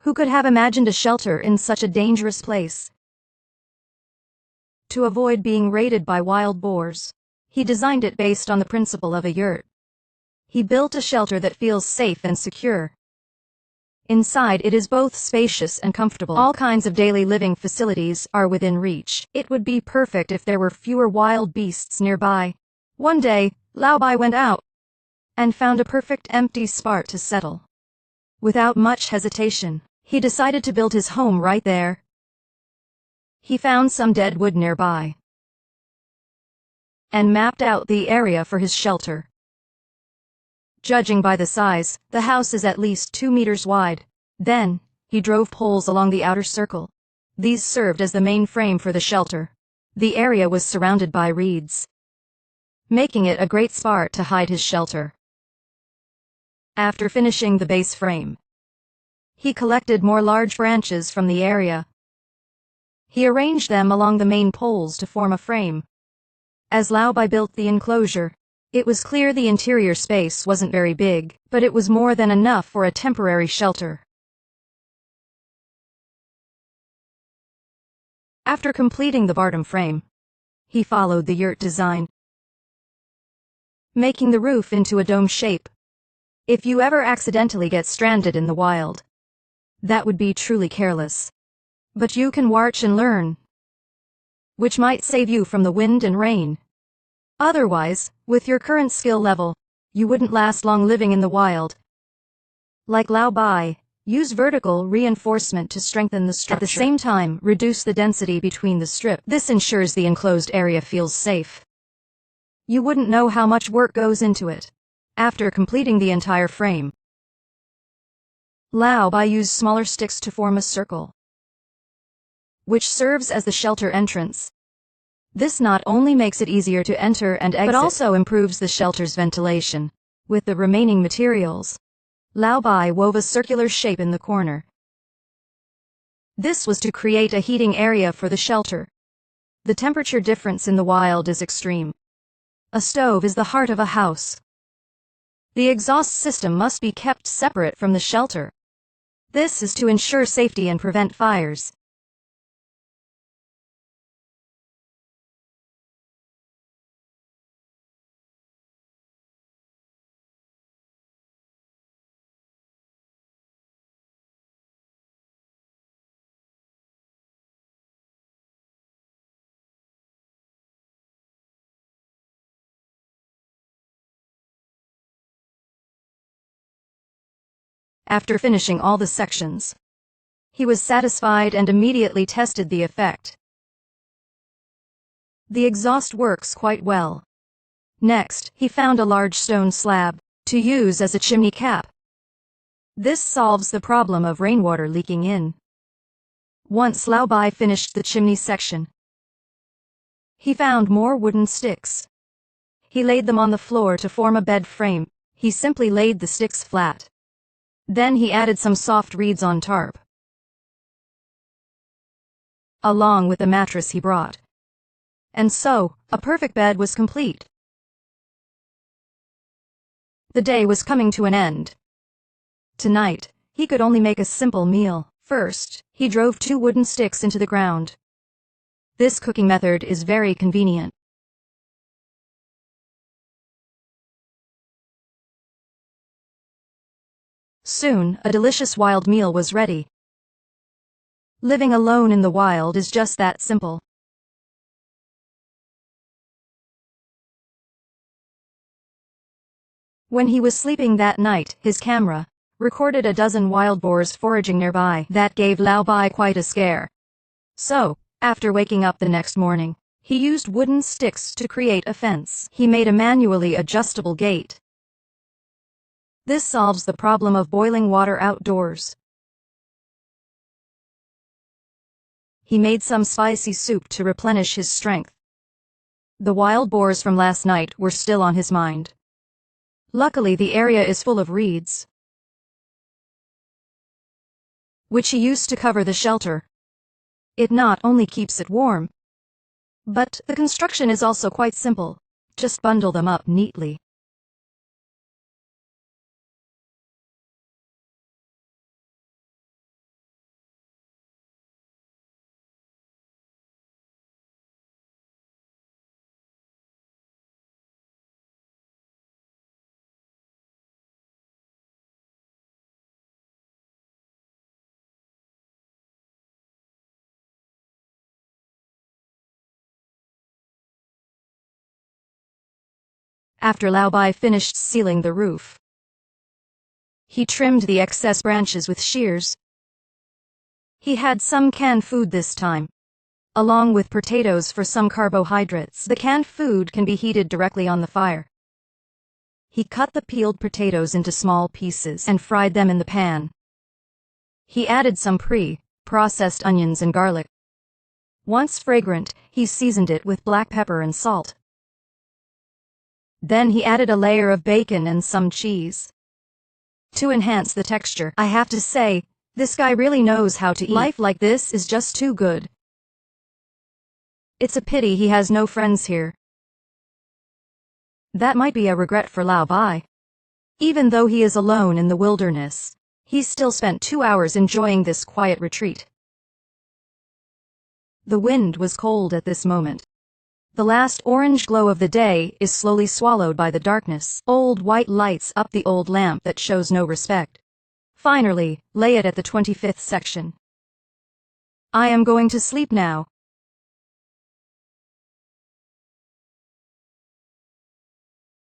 Who could have imagined a shelter in such a dangerous place? To avoid being raided by wild boars, he designed it based on the principle of a yurt. He built a shelter that feels safe and secure. Inside it is both spacious and comfortable. All kinds of daily living facilities are within reach. It would be perfect if there were fewer wild beasts nearby. One day, Lao Bai went out and found a perfect empty spot to settle. Without much hesitation, he decided to build his home right there. He found some dead wood nearby and mapped out the area for his shelter. Judging by the size, the house is at least 2 meters wide. Then, he drove poles along the outer circle. These served as the main frame for the shelter. The area was surrounded by reeds, making it a great spot to hide his shelter. After finishing the base frame, he collected more large branches from the area. He arranged them along the main poles to form a frame. As Lao Bai built the enclosure, it was clear the interior space wasn't very big, but it was more than enough for a temporary shelter. After completing the bottom frame, he followed the yurt design, making the roof into a dome shape. If you ever accidentally get stranded in the wild, that would be truly careless. But you can watch and learn, which might save you from the wind and rain. Otherwise, with your current skill level, you wouldn't last long living in the wild. Like Lao Bai, use vertical reinforcement to strengthen the structure. At the same time, reduce the density between the strip. This ensures the enclosed area feels safe. You wouldn't know how much work goes into it. After completing the entire frame, Lao Bai used smaller sticks to form a circle, which serves as the shelter entrance. This not only makes it easier to enter and exit, but also improves the shelter's ventilation. With the remaining materials, Lao Bai wove a circular shape in the corner. This was to create a heating area for the shelter. The temperature difference in the wild is extreme. A stove is the heart of a house. The exhaust system must be kept separate from the shelter. This is to ensure safety and prevent fires. After finishing all the sections, he was satisfied and immediately tested the effect. The exhaust works quite well. Next, he found a large stone slab to use as a chimney cap. This solves the problem of rainwater leaking in. Once Lao Bai finished the chimney section, he found more wooden sticks. He laid them on the floor to form a bed frame. He simply laid the sticks flat. Then he added some soft reeds on tarp, along with the mattress he brought. And so, a perfect bed was complete. The day was coming to an end. Tonight, he could only make a simple meal. First, he drove 2 wooden sticks into the ground. This cooking method is very convenient. Soon, a delicious wild meal was ready. Living alone in the wild is just that simple. When he was sleeping that night, his camera recorded a dozen wild boars foraging nearby. That gave Lao Bai quite a scare. So, after waking up the next morning, he used wooden sticks to create a fence. He made a manually adjustable gate. This solves the problem of boiling water outdoors. He made some spicy soup to replenish his strength. The wild boars from last night were still on his mind. Luckily, the area is full of reeds, which he used to cover the shelter. It not only keeps it warm, but the construction is also quite simple. Just bundle them up neatly. After Lao Bai finished sealing the roof, he trimmed the excess branches with shears. He had some canned food this time, along with potatoes for some carbohydrates. The canned food can be heated directly on the fire. He cut the peeled potatoes into small pieces and fried them in the pan. He added some pre-processed onions and garlic. Once fragrant, he seasoned it with black pepper and salt. Then he added a layer of bacon and some cheese to enhance the texture. I have to say, this guy really knows how to eat. Life like this is just too good. It's a pity he has no friends here. That might be a regret for Lao Bai. Even though he is alone in the wilderness, he still spent 2 hours enjoying this quiet retreat. The wind was cold at this moment. The last orange glow of the day is slowly swallowed by the darkness. Old white lights up the old lamp that shows no respect. Finally, lay it at the 25th section. I am going to sleep now.